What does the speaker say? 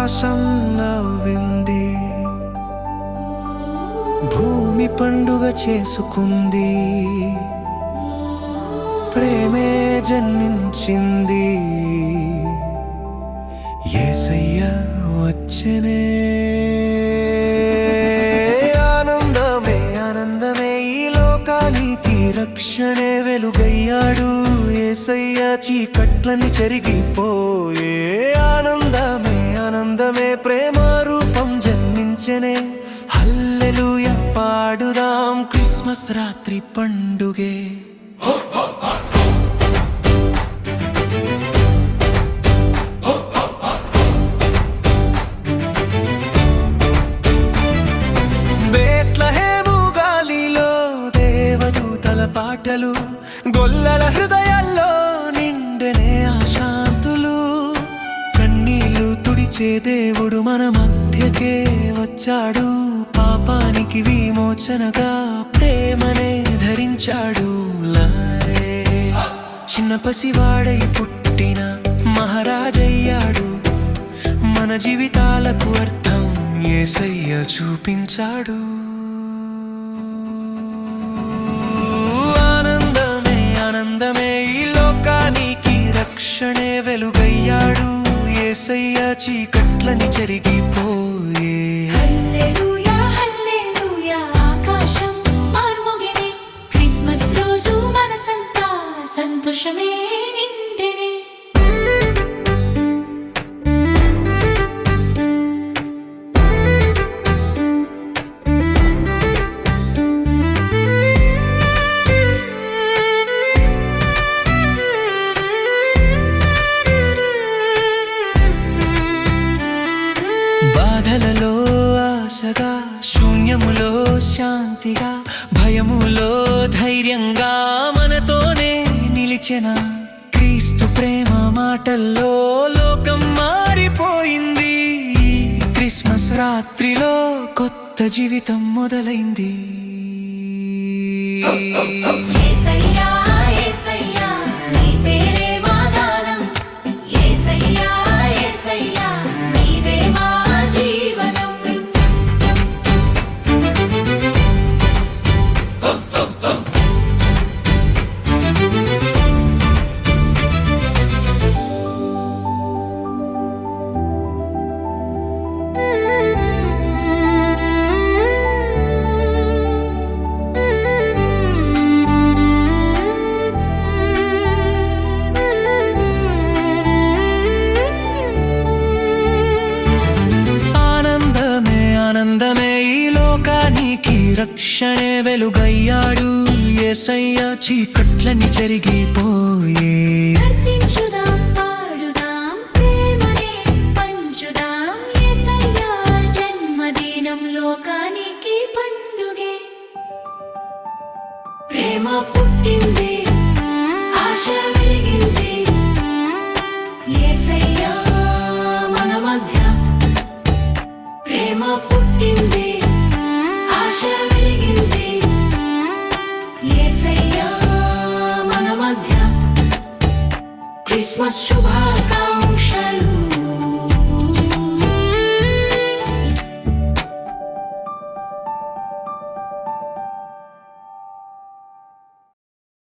ఆకాశం నవ్వింది, భూమి పండుగ చేసుకుంది, ప్రేమే జన్మించింది, యేసయ్య వచ్చెనే. ఆనందమే ఆనందమే ఈ లోకానికి రక్షణే వెలుగయ్యాడు, యేసయ్య చీకట్లని చెరిగిపోయే. ఆనందమే ఆనందమే ప్రేమ రూపం జన్మించెనే. హల్లెలూయా పాడుదాం క్రిస్మస్ రాత్రి పండుగే. బేత్లెహేము గాలిలో దేవదూతల పాటలు, గొల్లల హృదయాల్లో నిండెనే ఆశాంతులు. కన్నీళ్లు తుడిచే దేవుడు మన మధ్యకే వచ్చాడు, పాపానికి విమోచనగా ప్రేమనే ధరించాడు. చిన్న పసివాడై పుట్టిన మహారాజయ్యాడు, మన జీవితాలకు అర్థం యేసయ్య చూపించాడు. ఆనందమే ఆనందమే ఈ లోకానికి రక్షణే వెలుగయ్యాడు, యేసయ్య చీకట్లని చెరిగిపోయే. హల్లెలూయా హల్లెలూయా ఆకాశం మార్మోగెనే, క్రిస్మస్ రోజు మనసంతా సంతోషమే నిండెనే. బాధలలో ఆశగా, శూన్యములో శాంతిగా, భయములో ధైర్యంగా మనతోనే నిలిచెన. క్రీస్తు ప్రేమ మాటల్లో లోకం మారిపోయింది, క్రిస్మస్ రాత్రిలో కొత్త జీవితం మొదలైంది. యేసయ్యా యేసయ్యా నీ పేరే మా గానం, యేసయ్యా యేసయ్యా నీవే మా జీవనం. ఆనందమే ఈ లోకానికి రక్షణే వెలుగయ్యాడు, యేసయ్య చీకట్లని చెరిగిపోయే. కీర్తించుదాం పాడుదాం ప్రేమనే పంచుదాం, యేసయ్యా జన్మదినం లోకానికి పండుగే. ప్రేమ పుట్టింది, ఆశ వెలిగింది, యేసయ్యా మన మధ్య. ప్రేమ పుట్టింది, ఆశ వెలిగింది, యేసయ్యా మన మధ్య. క్రిస్మస్ శుభాకాంక్షలు.